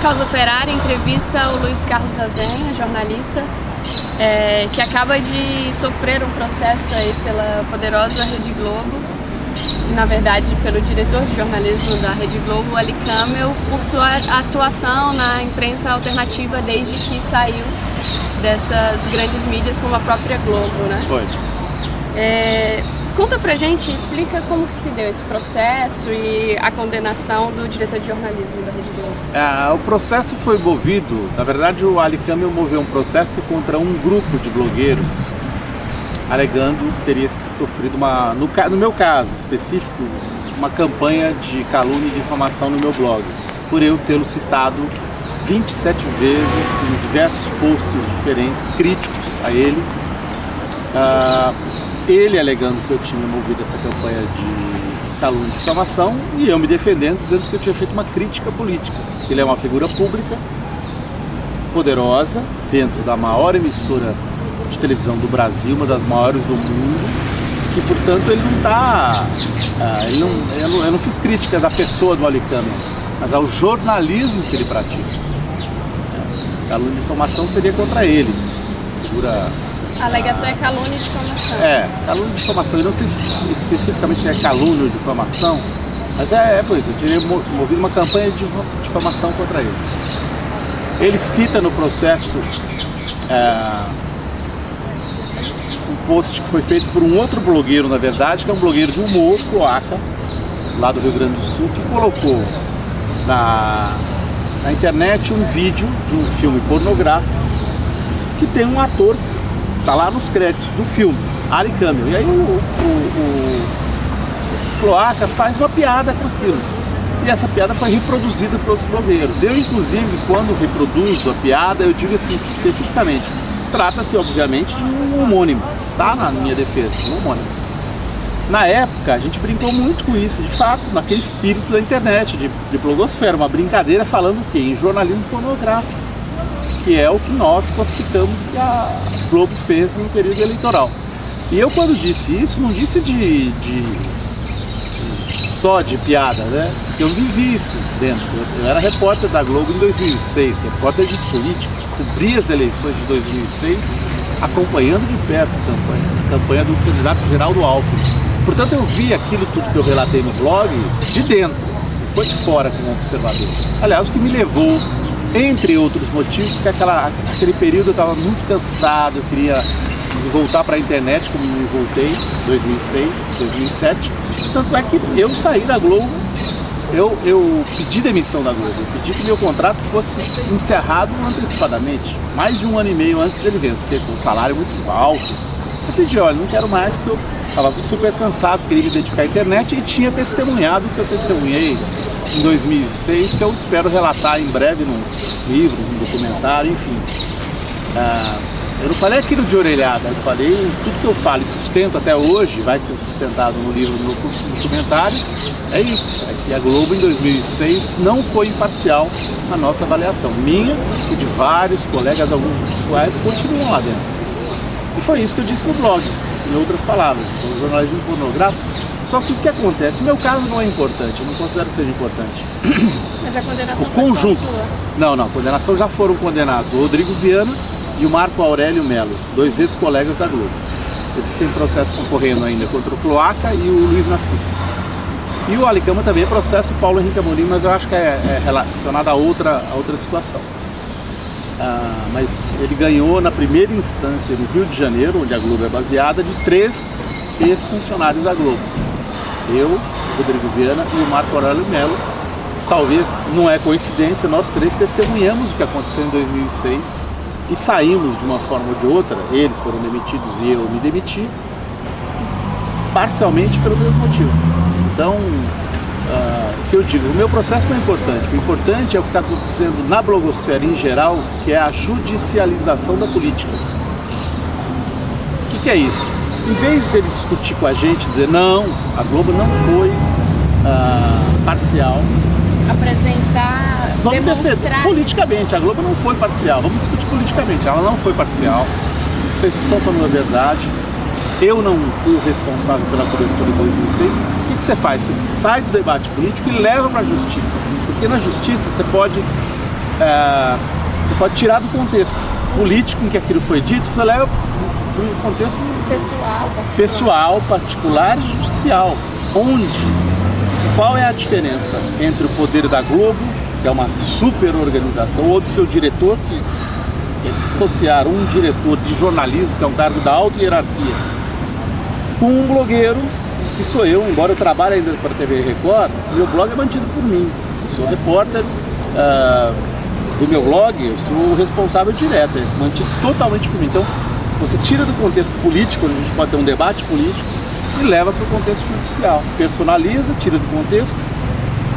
Causa Operária entrevista o Luiz Carlos Azenha, jornalista, que acaba de sofrer um processo aí pela poderosa Rede Globo, na verdade pelo diretor de jornalismo da Rede Globo, Ali Camel, por sua atuação na imprensa alternativa desde que saiu dessas grandes mídias como a própria Globo, né? Foi. Conta pra gente, explica como que se deu esse processo e a condenação do diretor de jornalismo da Rede Globo. O processo foi movido, na verdade o Ali Camel moveu um processo contra um grupo de blogueiros, alegando que teria sofrido no meu caso específico, uma campanha de calúnia e difamação no meu blog, por eu tê-lo citado 27 vezes em diversos posts diferentes, críticos a ele. Ele alegando que eu tinha movido essa campanha de calúnia e difamação e eu me defendendo, dizendo que eu tinha feito uma crítica política. Ele é uma figura pública, poderosa, dentro da maior emissora de televisão do Brasil, uma das maiores do mundo, que portanto ele não está... eu não fiz críticas à pessoa do Ali Camel, mas ao jornalismo que ele pratica. Calúnia e difamação seria contra ele, figura... A alegação é calúnia e difamação. Calúnia e difamação. Eu não sei se especificamente é calúnia ou difamação, mas por isso, eu teria movido uma campanha de difamação contra ele. Ele cita no processo um post que foi feito por um outro blogueiro, na verdade, que é um blogueiro de humor, Cloaca, lá do Rio Grande do Sul, que colocou na internet um vídeo de um filme pornográfico que tem um ator, tá lá nos créditos do filme, Ali Camel. E aí o Cloaca faz uma piada com aquilo. E essa piada foi reproduzida por outros blogueiros. Eu, inclusive, quando reproduzo a piada, eu digo assim, especificamente, trata-se, obviamente, de um homônimo, tá? Na minha defesa, um homônimo. Na época, a gente brincou muito com isso, de fato, naquele espírito da internet, de blogosfera, uma brincadeira falando o quê? Em jornalismo pornográfico, que é o que nós classificamos que a Globo fez no período eleitoral. E eu, quando disse isso, não disse só de piada, né? Porque eu vivi isso dentro. Eu era repórter da Globo em 2006, repórter de política, cobri as eleições de 2006, acompanhando de perto a campanha do candidato Geraldo Alckmin. Portanto, eu vi aquilo tudo que eu relatei no blog de dentro, não foi de fora como observador. Aliás, o que me levou, entre outros motivos, porque aquele período eu estava muito cansado, eu queria voltar para a internet, como me voltei em 2006, 2007. Tanto é que eu saí da Globo, eu pedi demissão da Globo, eu pedi que meu contrato fosse encerrado antecipadamente, mais de 1 ano e meio antes dele vencer, com um salário muito alto. Eu pedi, olha, não quero mais, porque eu estava super cansado, queria me dedicar à internet e tinha testemunhado o que eu testemunhei em 2006, que eu espero relatar em breve num livro, num documentário, enfim. Eu não falei aquilo de orelhada, eu falei tudo que eu falo e sustento até hoje, vai ser sustentado no livro, no documentário, é isso, é que a Globo em 2006 não foi imparcial na nossa avaliação, minha e de vários colegas, alguns dos quais continuam lá dentro. E foi isso que eu disse no blog, em outras palavras, o jornalismo pornográfico. Só que o que acontece, o meu caso não é importante, eu não considero que seja importante. Mas a condenação o conjunto. Foi só sua? Não, a condenação já foram condenados, o Rodrigo Viana e o Marco Aurélio Melo, 2 ex-colegas da Globo. Esses têm processos concorrendo ainda contra o Cloaca e o Luiz Nassif. E o Ali Camel também é processo Paulo Henrique Amorim, mas eu acho que é relacionado a outra situação. Mas ele ganhou na primeira instância no Rio de Janeiro, onde a Globo é baseada, de 3 ex-funcionários da Globo. Eu, o Rodrigo Viana e o Marco Aurélio Melo. Talvez, não é coincidência, nós 3 testemunhamos o que aconteceu em 2006 e saímos de uma forma ou de outra, eles foram demitidos e eu me demiti, parcialmente pelo mesmo motivo. Então, o que eu digo, o meu processo não é importante, o importante é o que está acontecendo na blogosfera em geral, que é a judicialização da política. O que é isso? Em vez dele discutir com a gente, dizer não, a Globo não foi parcial, apresentar, demonstrar politicamente, a Globo não foi parcial, vamos discutir politicamente, ela não foi parcial, vocês estão falando a verdade, eu não fui o responsável pela cobertura de 2006, o que você faz? Você sai do debate político e leva para a justiça, porque na justiça você pode você pode tirar do contexto político em que aquilo foi dito, você leva para um contexto pessoal, particular e judicial. Qual é a diferença entre o poder da Globo, que é uma super organização, ou do seu diretor, que é dissociar um diretor de jornalismo, que é um cargo da alta hierarquia, com um blogueiro, que sou eu, embora eu trabalhe ainda para a TV Record, meu blog é mantido por mim. Eu sou repórter do meu blog, eu sou o responsável direto, é mantido totalmente por mim. Então, você tira do contexto político, onde a gente pode ter um debate político, e leva para o contexto judicial. Personaliza, tira do contexto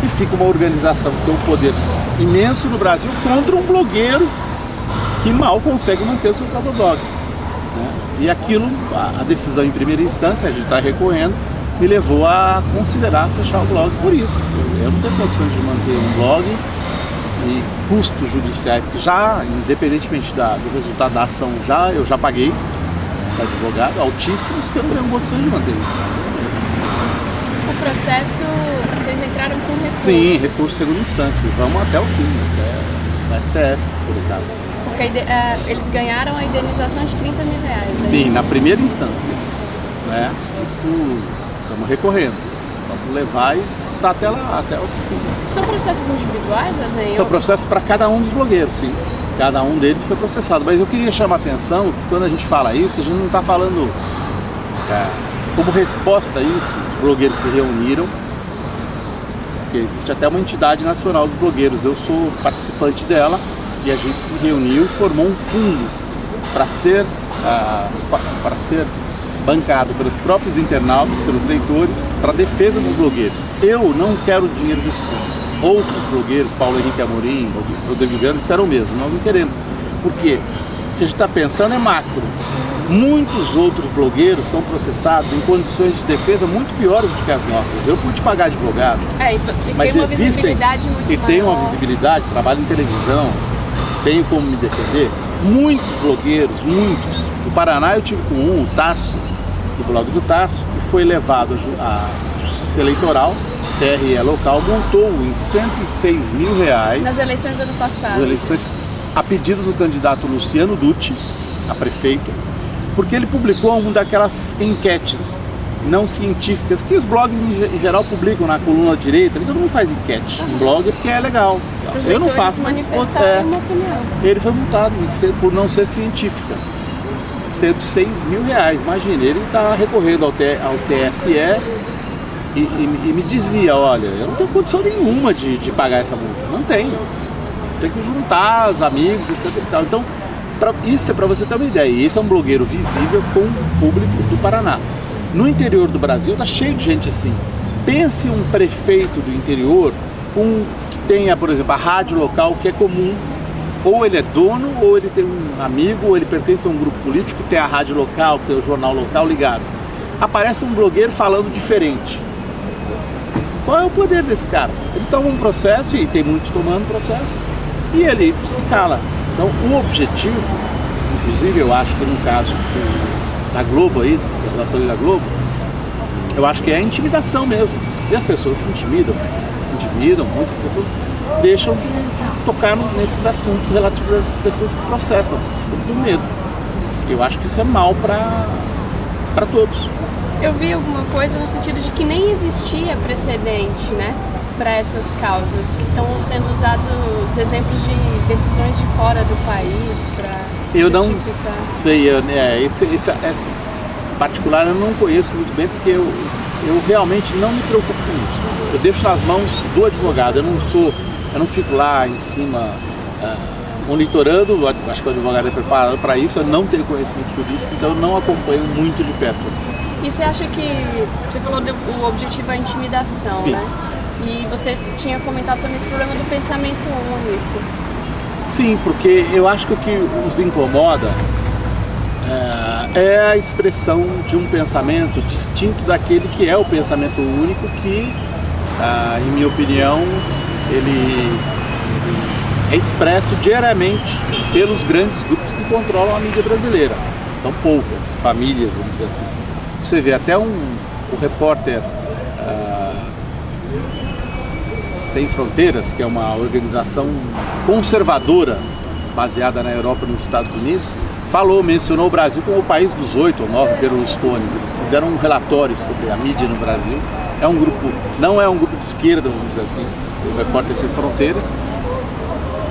e fica uma organização que tem um poder imenso no Brasil contra um blogueiro que mal consegue manter o seu próprio blog. Né? E aquilo, a decisão em primeira instância, a gente está recorrendo, me levou a considerar fechar o blog por isso. Eu não tenho condições de manter um blog e custos judiciais que já, independentemente do resultado da ação, eu já paguei para advogado, altíssimos, que eu não tenho condições de manter isso. O processo, vocês entraram com recurso? Sim, recurso segunda instância. Vamos até o fim, até o STF, por caso. Porque eles ganharam a indenização de 30 mil reais. Sim, na primeira instância. Né? Isso, estamos recorrendo. Vamos levar e disputar até o fim. São processos individuais, Azen? São processos para cada um dos blogueiros, sim. Cada um deles foi processado. Mas eu queria chamar a atenção que quando a gente fala isso, a gente não está falando como resposta a isso. Os blogueiros se reuniram, porque existe até uma entidade nacional dos blogueiros. Eu sou participante dela e a gente se reuniu e formou um fundo para ser bancado pelos próprios internautas, pelos leitores, para a defesa dos blogueiros. Eu não quero dinheiro desse fundo. Outros blogueiros, Paulo Henrique Amorim, Rodrigo Viana, disseram o mesmo, nós não queremos. Por quê? O que a gente está pensando é macro. Muitos outros blogueiros são processados em condições de defesa muito piores do que as nossas. Eu pude pagar advogado, mas tem uma existem visibilidade muito e tem uma maior. visibilidade, trabalho em televisão, tenho como me defender. Muitos blogueiros, muitos. No Paraná eu tive com o Tarso, do blog do Tarso, que foi levado à justiça eleitoral, TRE local, multou em 106 mil reais. Nas eleições do ano passado. Nas eleições, a pedido do candidato Luciano Dutti, a prefeito, porque ele publicou uma daquelas enquetes não científicas que os blogs em geral publicam na coluna direita. Todo mundo faz enquete em blog porque é legal. Eu não faço, mas uma opinião. Ele foi multado por não ser científica. 106 mil reais, imagina, ele está recorrendo ao TSE e me dizia, olha, eu não tenho condição nenhuma de pagar essa multa, não tenho. Tem que juntar os amigos, etc e tal. Então, isso é para você ter uma ideia. E esse é um blogueiro visível com o público do Paraná. No interior do Brasil está cheio de gente assim. Pense um prefeito do interior, que tenha, por exemplo, a rádio local, que é comum. Ou ele é dono, ou ele tem um amigo, ou ele pertence a um grupo político, tem a rádio local, tem o jornal local ligados. Aparece um blogueiro falando diferente. Qual é o poder desse cara? Ele toma um processo, e tem muitos tomando processo, e ele se cala. Então, o objetivo, inclusive eu acho que no caso da Globo aí, da relação da Globo, eu acho que é a intimidação mesmo. E as pessoas se intimidam, muitas pessoas deixam de tocar nesses assuntos relativos às pessoas que processam, ficam com medo. Eu acho que isso é mal para todos. Eu vi alguma coisa no sentido de que nem existia precedente, né, para essas causas, que estão sendo usados exemplos de decisões de fora do país para eu não justificar. sei, esse particular eu não conheço muito bem, porque eu realmente não me preocupo com isso. Eu deixo nas mãos do advogado, eu não fico lá em cima monitorando, acho que o advogado é preparado para isso, eu não tenho conhecimento jurídico, então eu não acompanho muito de perto. E você acha que, você falou o objetivo é a intimidação, Sim. né? E você tinha comentado também esse problema do pensamento único. Sim, porque eu acho que o que os incomoda é a expressão de um pensamento distinto daquele que é o pensamento único, que, em minha opinião, ele é expresso diariamente pelos grandes grupos que controlam a mídia brasileira. São poucas famílias, vamos dizer assim. Você vê até o repórter Sem Fronteiras, que é uma organização conservadora baseada na Europa e nos Estados Unidos, mencionou o Brasil como o país dos 8 ou 9 Berlusconis. Eles fizeram um relatório sobre a mídia no Brasil. É um grupo, não é um grupo de esquerda, vamos dizer assim, o Repórter Sem Fronteiras.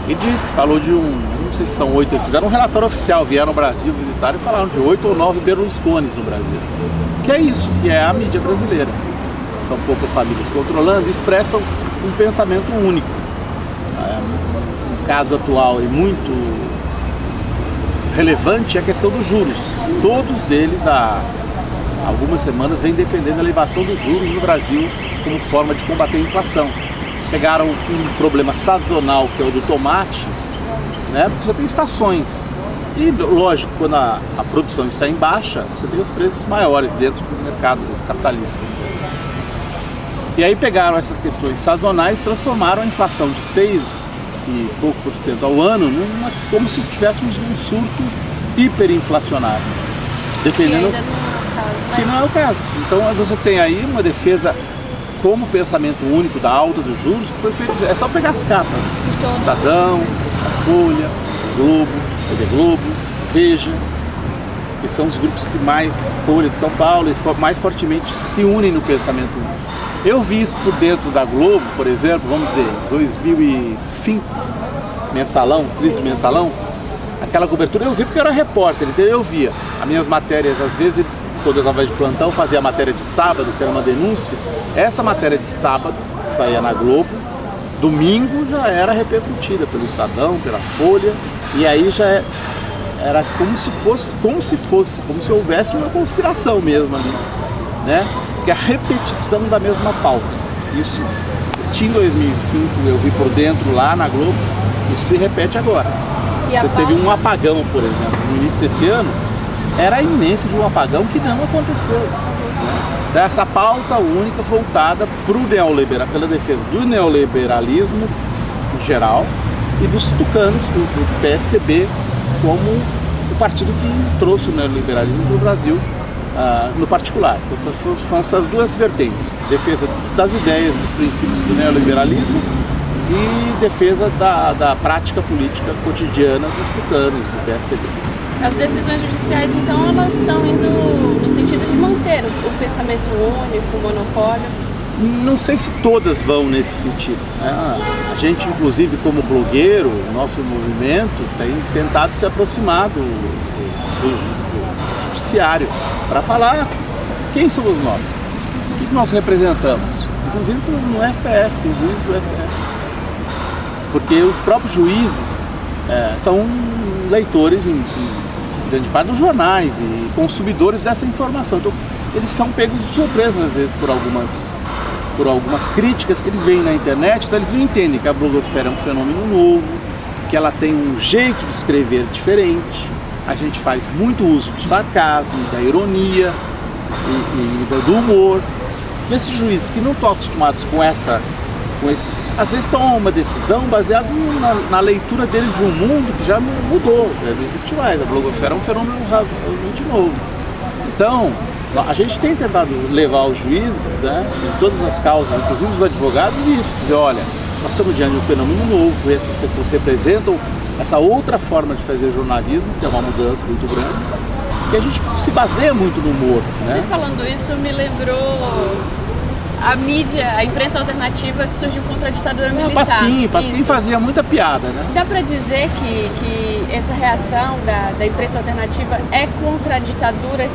E falou de não sei se são 8, eles fizeram um relatório oficial, vieram ao Brasil, visitaram e falaram de 8 ou 9 Berlusconis no Brasil. Que é isso, que é a mídia brasileira. São poucas famílias controlando, expressam um pensamento único. Um caso atual e muito relevante é a questão dos juros. Todos eles, há algumas semanas, vêm defendendo a elevação dos juros no Brasil como forma de combater a inflação. Pegaram um problema sazonal, que é o do tomate, né? Porque você tem estações. E, lógico, quando a produção está em baixa, você tem os preços maiores dentro do mercado capitalista. E aí pegaram essas questões sazonais e transformaram a inflação de 6 e pouco por cento ao ano como se estivéssemos num surto hiperinflacionário. Defendendo que ainda não é o caso, mas... que não é o caso. Então você tem aí uma defesa como pensamento único da alta dos juros, que foi feito. É só pegar as capas. Estadão, a Folha, Globo, TV Globo, Veja, que são os grupos que mais, Folha de São Paulo, mais fortemente se unem no pensamento único. Eu vi isso por dentro da Globo, por exemplo, vamos dizer, 2005, mensalão, crise do mensalão, aquela cobertura eu vi porque eu era repórter, então eu via as minhas matérias, às vezes, quando eu estava de plantão, fazia a matéria de sábado, que era uma denúncia. Essa matéria de sábado saía na Globo, domingo já era repercutida pelo Estadão, pela Folha, e aí já era como se houvesse uma conspiração mesmo ali, né? Que é a repetição da mesma pauta. Isso, assisti em 2005, eu vi por dentro lá na Globo, isso se repete agora. Você teve um apagão, por exemplo, no início desse ano, era a iminência de um apagão que não aconteceu. Né? Essa pauta única voltada para o neoliberalismo, pela defesa do neoliberalismo em geral e dos tucanos, do PSDB, como o partido que trouxe o neoliberalismo para o Brasil. No particular. Então, são essas duas vertentes: defesa das ideias, dos princípios do neoliberalismo e defesa da prática política cotidiana dos tucanos, do PSDB. As decisões judiciais, então, elas estão indo no sentido de manter o pensamento único, o monopólio? Não sei se todas vão nesse sentido. Né? A gente, inclusive, como blogueiro, o nosso movimento tem tentado se aproximar do judiciário para falar quem somos nós, o que nós representamos, inclusive no STF, tem juízes do STF, porque os próprios juízes são leitores em grande parte dos jornais e consumidores dessa informação, então eles são pegos de surpresa às vezes por algumas críticas que eles veem na internet, então eles não entendem que a blogosfera é um fenômeno novo, que ela tem um jeito de escrever diferente. A gente faz muito uso do sarcasmo, da ironia e do humor. E esses juízes que não estão acostumados com esse, às vezes tomam uma decisão baseada na leitura deles de um mundo que já mudou, já não existe mais. A blogosfera é um fenômeno razoavelmente novo. Então, a gente tem tentado levar os juízes, né, em todas as causas, inclusive os advogados, isso, dizer, olha, nós estamos diante de um fenômeno novo, e essas pessoas representam essa outra forma de fazer jornalismo, que é uma mudança muito grande, que a gente se baseia muito no humor. Né? Você falando isso me lembrou a mídia, a imprensa alternativa que surgiu contra a ditadura militar. Pasquim fazia muita piada, né? Dá para dizer que essa reação da imprensa alternativa é contra a ditadura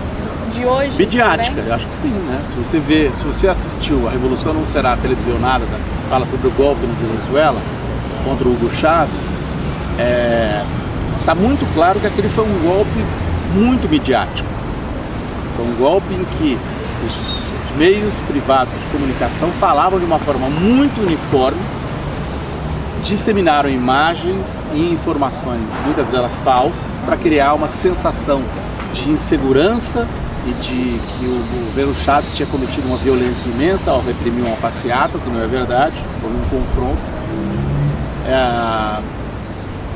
de hoje? Midiática, também? eu acho que sim, né? Se você assistiu A Revolução Não Será Televisionada, fala sobre o golpe na Venezuela contra o Hugo Chávez, está muito claro que aquele foi um golpe muito midiático. Foi um golpe em que os meios privados de comunicação falavam de uma forma muito uniforme, disseminaram imagens e informações, muitas delas falsas, para criar uma sensação de insegurança e de que o governo Chávez tinha cometido uma violência imensa ao reprimir uma passeata, que não é verdade, houve um confronto.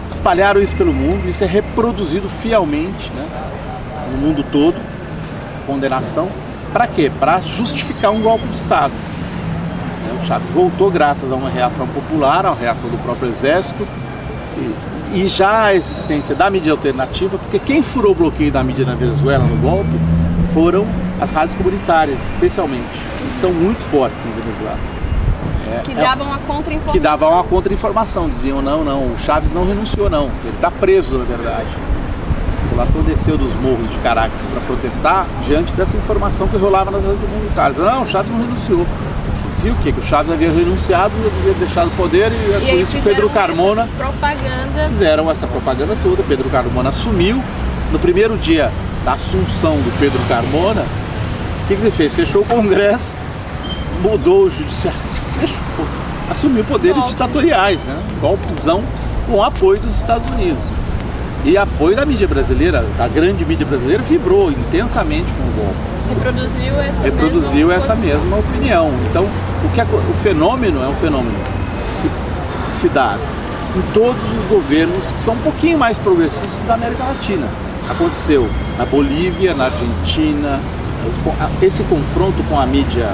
Espalharam isso pelo mundo, isso é reproduzido fielmente, né, no mundo todo, condenação. Para quê? Para justificar um golpe de Estado. Chaves voltou graças a uma reação popular, a uma reação do próprio exército e já a existência da mídia alternativa, porque quem furou o bloqueio da mídia na Venezuela no golpe foram as rádios comunitárias, especialmente, que são muito fortes em Venezuela. Que davam a contra-informação. Que davam a contra-informação, diziam não, o Chaves não renunciou não, ele está preso na verdade. A população desceu dos morros de Caracas para protestar diante dessa informação que rolava nas rádios comunitárias. Não, o Chaves não renunciou. Se dizia o quê? Que o Chaves havia renunciado, havia deixado o poder e por isso Pedro Carmona fizeram essa propaganda toda. Pedro Carmona assumiu. No primeiro dia da assunção do Pedro Carmona, o que ele fez? Fechou o Congresso, mudou o judiciário, assumiu poderes ditatoriais, né? Golpezão com apoio dos Estados Unidos. E apoio da mídia brasileira, da grande mídia brasileira, vibrou intensamente com o golpe. Reproduziu essa mesma opinião. Então, o fenômeno é um fenômeno que se dá em todos os governos que são um pouquinho mais progressistas da América Latina. Aconteceu na Bolívia, na Argentina, esse confronto com a mídia,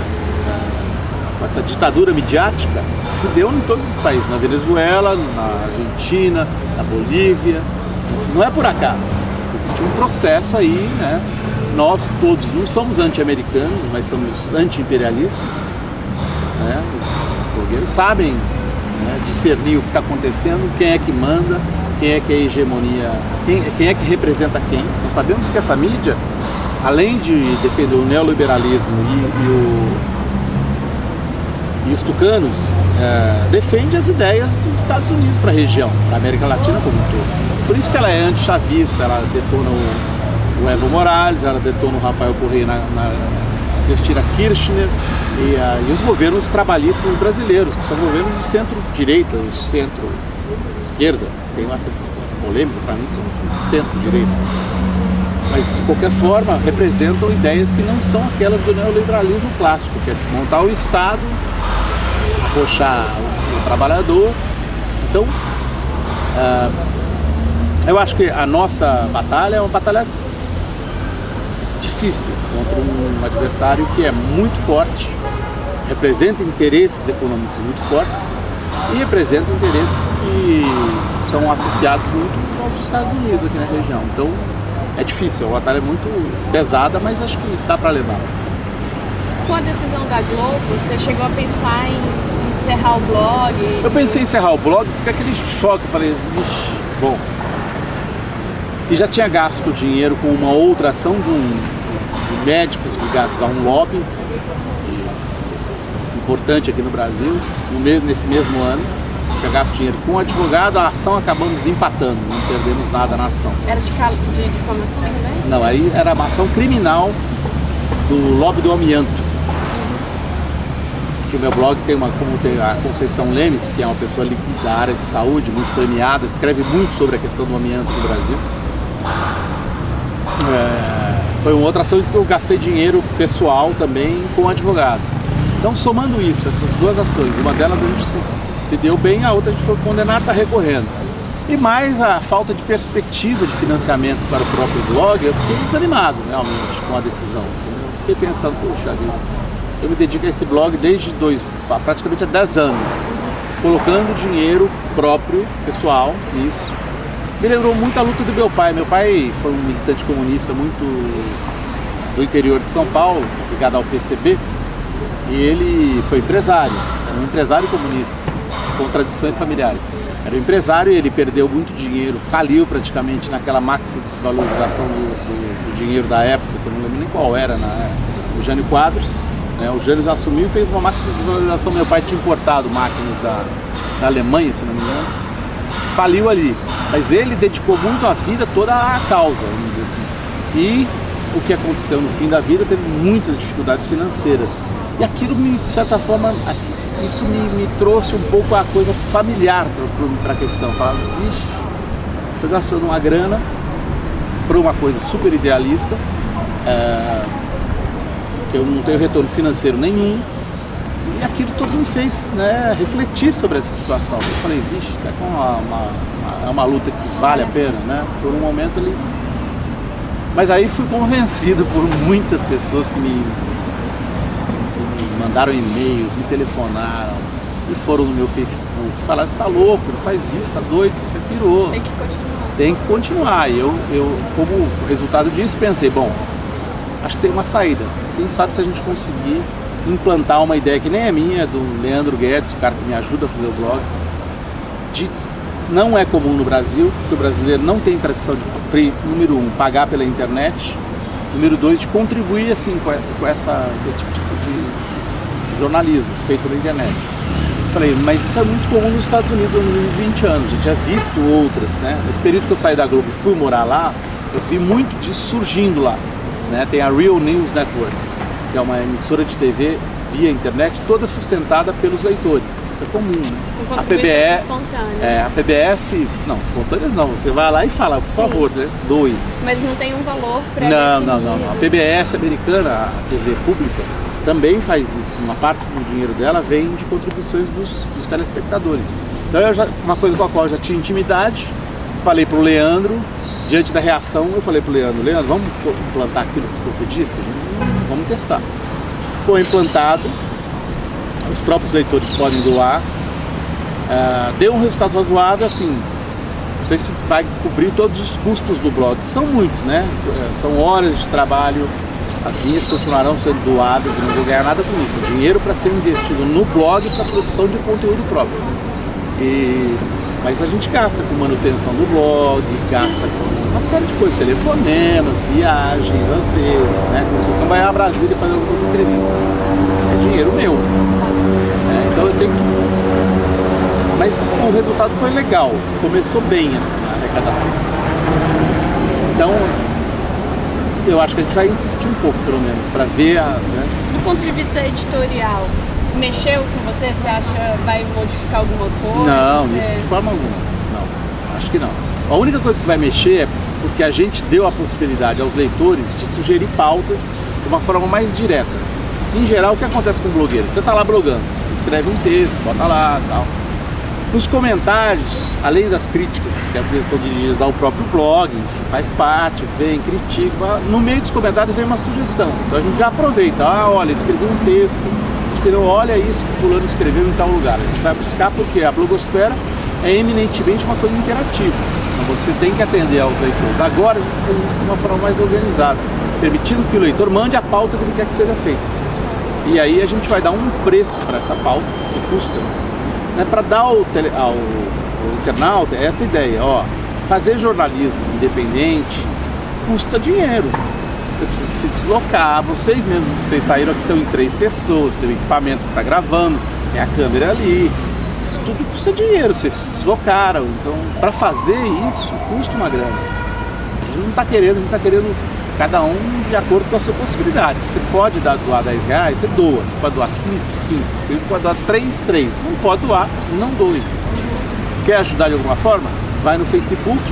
com essa ditadura midiática, se deu em todos os países, na Venezuela, na Argentina, na Bolívia. Não é por acaso, existe um processo aí, né? Nós todos não somos anti-americanos, mas somos anti-imperialistas, né? Os governos sabem, né, discernir o que está acontecendo, quem é que manda, quem é que é a hegemonia, quem é que representa quem. Nós sabemos que essa mídia, além de defender o neoliberalismo e os tucanos, defende as ideias dos Estados Unidos para a região, para a América Latina como um todo. Por isso que ela é anti-chavista, ela detona o Evo Morales, ela detona o Rafael Correa na Cristina Kirchner e os governos trabalhistas brasileiros, que são governos de centro-direita, centro-esquerda. Tem essa polêmica, para mim são centro-direita. Mas de qualquer forma representam ideias que não são aquelas do neoliberalismo clássico, que é desmontar o Estado, arrochar o trabalhador. Então, eu acho que a nossa batalha é uma batalha difícil contra um adversário que é muito forte, representa interesses econômicos muito fortes e representa interesses que são associados muito aos Estados Unidos aqui na região. Então é difícil, a batalha é muito pesada, mas acho que dá para levar. Com a decisão da Globo, você chegou a pensar em encerrar o blog? Eu pensei em encerrar o blog porque aquele choque, eu falei, vixe, bom. E já tinha gasto dinheiro com uma outra ação de médicos ligados a um lobby importante aqui no Brasil, nesse mesmo ano. Tinha gasto dinheiro com um advogado, a ação acabamos empatando, não perdemos nada na ação. Era de difamação também? Não, aí era uma ação criminal do lobby do amianto. Que o meu blog como tem a Conceição Lemes, que é uma pessoa da área de saúde, muito premiada, escreve muito sobre a questão do amianto no Brasil. Foi uma outra ação em que eu gastei dinheiro pessoal também com o advogado. Então, somando isso, essas duas ações, uma delas a gente se deu bem, a outra a gente foi condenado, está recorrendo. E mais a falta de perspectiva de financiamento para o próprio blog, eu fiquei desanimado realmente com a decisão. Eu fiquei pensando, puxa vida, eu me dedico a esse blog desde praticamente há 10 anos, colocando dinheiro próprio, pessoal, nisso. Me lembrou muito a luta do meu pai. Meu pai foi um militante comunista muito do interior de São Paulo, ligado ao PCB, e ele foi empresário, era um empresário comunista, contradições familiares. Era um empresário e ele perdeu muito dinheiro, faliu praticamente naquela maxi desvalorização do dinheiro da época, que eu não lembro nem qual era, o Jânio Quadros, né? O Jânio assumiu e fez uma maxi desvalorização. Meu pai tinha importado máquinas da Alemanha, se não me engano, faliu ali. Mas ele dedicou muito a vida toda à causa, vamos dizer assim. E o que aconteceu no fim da vida, teve muitas dificuldades financeiras. E aquilo, de certa forma, isso me trouxe um pouco a coisa familiar para a questão. Falava, vixe, estou gastando uma grana para uma coisa super idealista, que eu não tenho retorno financeiro nenhum. E aquilo tudo me fez, né, refletir sobre essa situação. Eu falei, vixe, isso é uma luta que vale a pena, né? Por um momento ali. Mas aí fui convencido por muitas pessoas que me mandaram e-mails, me telefonaram e foram no meu Facebook, falaram, você tá louco, não faz isso, tá doido, você pirou. Tem que continuar. Tem que continuar. E eu, como resultado disso, pensei, bom, acho que tem uma saída. Quem sabe se a gente conseguir implantar uma ideia que nem é minha, do Leandro Guedes, o cara que me ajuda a fazer o blog, não é comum no Brasil, porque o brasileiro não tem tradição de, número 1, pagar pela internet, número 2, de contribuir assim, com esse tipo de jornalismo feito pela internet. Falei, mas isso é muito comum nos Estados Unidos há uns 20 anos, eu tinha visto outras, né? Nesse período que eu saí da Globo e fui morar lá, eu vi muito disso surgindo lá, né? Tem a Real News Network, que é uma emissora de TV via internet, toda sustentada pelos leitores. Isso é comum, né? A PBS espontânea. A PBS, não, espontâneas não, você vai lá e fala, por favor, né? Doe. Mas não tem um valor pré-definido. Não. A PBS americana, a TV pública, também faz isso. Uma parte do dinheiro dela vem de contribuições dos telespectadores. Então, uma coisa com a qual eu já tinha intimidade, falei para o Leandro, diante da reação, eu falei para o Leandro, vamos implantar aquilo que você disse? Vamos testar. Foi implantado, os próprios leitores podem doar, deu um resultado razoável, assim, não sei se vai cobrir todos os custos do blog, que são muitos, né? São horas de trabalho, as linhas continuarão sendo doadas e não vou ganhar nada com isso. Dinheiro para ser investido no blog para produção de conteúdo próprio. Mas a gente gasta com manutenção do blog, gasta com uma série de coisas, telefonemas, viagens, às vezes, né? Você vai a Brasília fazer algumas entrevistas, é dinheiro meu. Então eu tenho que... Mas o resultado foi legal, começou bem assim, a arrecadação. Então, eu acho que a gente vai insistir um pouco, pelo menos, para ver né? Do ponto de vista editorial, mexeu com você? Você acha vai modificar alguma coisa? Não, isso de forma alguma. Não, acho que não. A única coisa que vai mexer é porque a gente deu a possibilidade aos leitores de sugerir pautas de uma forma mais direta. Em geral, o que acontece com o blogueiro? Você está lá blogando, escreve um texto, bota lá e tal. Nos comentários, além das críticas, que às vezes são dirigidas ao próprio blog, faz parte, vem, critica, no meio dos comentários vem uma sugestão. Então a gente já aproveita, olha, escrevi um texto, você não olha isso que fulano escreveu em tal lugar. A gente vai buscar porque a blogosfera é eminentemente uma coisa interativa. Então você tem que atender aos leitores. Agora a gente faz isso de uma forma mais organizada, permitindo que o leitor mande a pauta que ele quer que seja feita. E aí a gente vai dar um preço para essa pauta, que custa, para dar ao internauta essa ideia, fazer jornalismo independente custa dinheiro. Você precisa se deslocar, vocês mesmos, vocês saíram aqui, estão em 3 pessoas, tem o equipamento que está gravando, tem a câmera ali, isso tudo custa dinheiro, vocês se deslocaram, então para fazer isso custa uma grana. A gente não está querendo, a gente está querendo cada um de acordo com a sua possibilidade. Você pode doar R$10, você doa. Você pode doar 5. Você pode doar 3. Não pode doar, não doe. Quer ajudar de alguma forma? Vai no Facebook,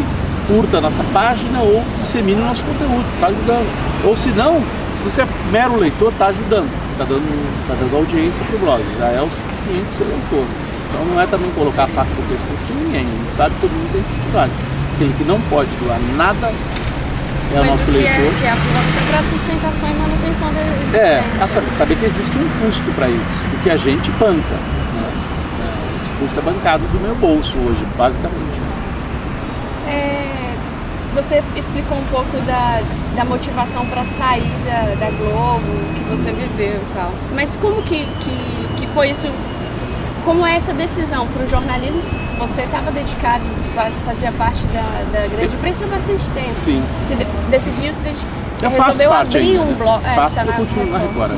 curta a nossa página ou dissemine o nosso conteúdo, está ajudando. Ou se não, se você é mero leitor, está ajudando. Está dando audiência para o blog, já é o suficiente ser leitor. Então não é também colocar a faca no pescoço de ninguém. A gente sabe que todo mundo tem dificuldade. Aquele que não pode doar nada é o nosso leitor. Que é a fundamental para a sustentação e manutenção da existência. Saber que existe um custo para isso, porque a gente banca. Né? Esse custo é bancado do meu bolso hoje, basicamente. Você explicou um pouco da motivação para sair da Globo, que você viveu e tal. Mas como que foi isso? Como é essa decisão para o jornalismo? Você estava dedicado, fazia parte da grande imprensa há bastante tempo. Sim. Você decidiu, eu faço parte abrir ainda. Um blog. Faço porque eu continuo na Record.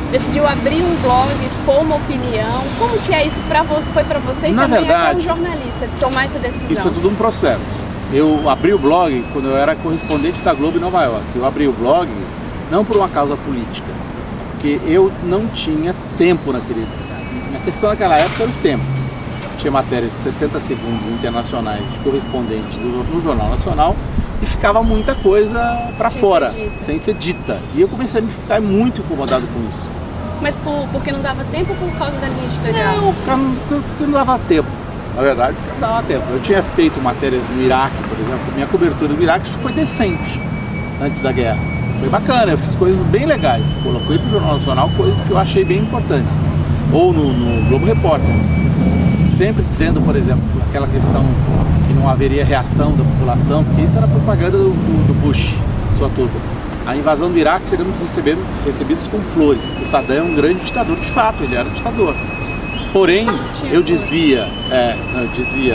Decidiu abrir um blog, expor uma opinião. Como que é isso para você? Foi para você e na também verdade, é para um jornalista tomar essa decisão? Isso é tudo um processo. Eu abri o blog quando eu era correspondente da Globo em Nova York. Eu abri o blog não por uma causa política, porque eu não tinha tempo naquele... A questão naquela época era o tempo. Tinha matérias de 60 segundos internacionais de correspondente no Jornal Nacional e ficava muita coisa para fora, sem ser dita. E eu comecei a me ficar muito incomodado com isso. Mas porque não dava tempo ou por causa da linha editorial? Não, porque não dava tempo. Na verdade, não dava tempo. Eu tinha feito matérias no Iraque, por exemplo. Minha cobertura do Iraque foi decente antes da guerra. foi bacana, eu fiz coisas bem legais, coloquei para o Jornal Nacional coisas que eu achei bem importantes, ou no Globo Repórter, sempre dizendo, por exemplo, aquela questão que não haveria reação da população, porque isso era propaganda do Bush, sua turma. A invasão do Iraque seríamos recebidos com flores, porque o Saddam é um grande ditador, de fato, ele era ditador. Porém, eu dizia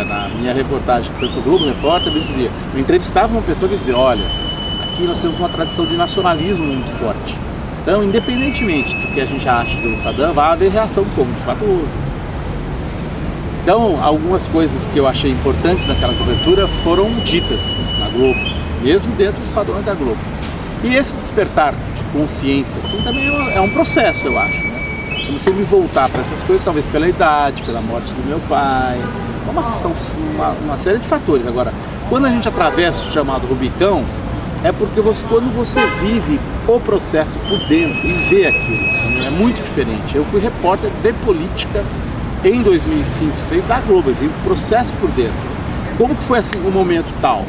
na minha reportagem que foi para o Globo Repórter, eu entrevistava uma pessoa que dizia, olha, aqui nós temos uma tradição de nacionalismo muito forte. Então, independentemente do que a gente acha do Saddam, vai haver reação, como de fato houve. Então, algumas coisas que eu achei importantes naquela cobertura foram ditas na Globo, mesmo dentro dos padrões da Globo. E esse despertar de consciência, assim, também é um processo, eu acho. Né? Comecei a me voltar para essas coisas, talvez pela idade, pela morte do meu pai, uma série de fatores. Agora, quando a gente atravessa o chamado Rubicão, é porque quando você vive o processo por dentro e vê aquilo, é muito diferente. Eu fui repórter de política em 2005, 2006 da Globo, eu vi o processo por dentro. Como que foi assim, um momento tal?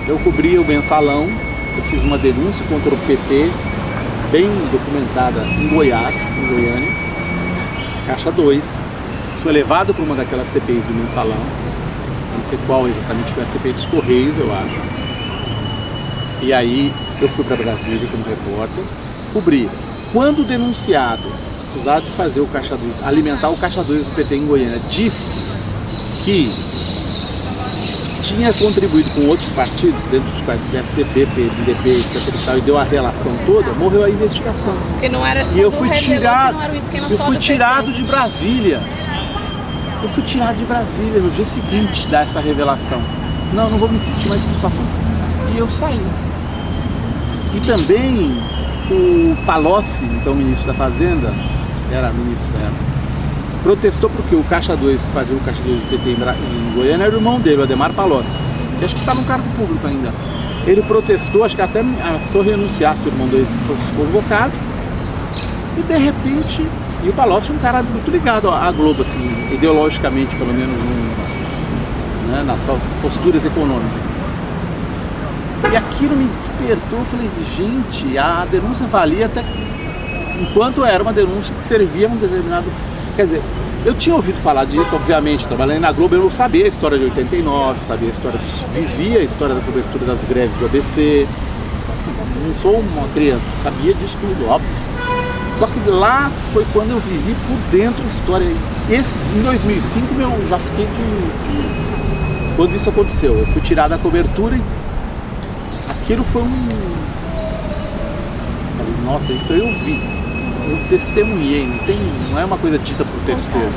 Eu cobri o Mensalão, eu fiz uma denúncia contra o PT, bem documentada em Goiás, em Goiânia, Caixa 2. Fui levado para uma daquelas CPIs do Mensalão, não sei qual exatamente foi a CPI dos Correios, eu acho. E aí eu fui para Brasília como repórter, cobri. Quando o denunciado, acusado de fazer o Caixa 2, alimentar o Caixa 2 do PT em Goiânia, disse que tinha contribuído com outros partidos, dentro dos quais PSDB, PMDB, etc. E deu a relação toda, morreu a investigação. Porque não era, e eu fui tirado, não era o esquema eu só fui do tirado PT. de Brasília. Eu fui tirado de Brasília no dia seguinte de dar essa revelação. Não vou me insistir mais nesse assunto. E eu saí. E também o Palocci, então ministro da Fazenda, era ministro da época, protestou porque o Caixa 2, que fazia o Caixa 2 do PT em Goiânia, era o irmão dele, o Ademar Palocci, que acho que está no cargo público ainda. Ele protestou, acho que até ameaçou renunciar se o irmão dele fosse convocado, e de repente, e o Palocci é um cara muito ligado à Globo, assim, ideologicamente, pelo menos, né, nas suas posturas econômicas. E aquilo me despertou, eu falei, gente, a denúncia valia até enquanto era uma denúncia que servia a um determinado... Quer dizer, eu tinha ouvido falar disso, obviamente, trabalhando na Globo, eu não sabia a história de 89, sabia a história vivia a história da cobertura das greves do ABC, não sou uma criança, sabia disso tudo, óbvio. Só que lá foi quando eu vivi por dentro a história. Em 2005 eu já fiquei quando isso aconteceu, eu fui tirado da cobertura e aquilo foi falei, nossa, isso eu vi. Eu testemunhei, não é uma coisa dita por terceiros.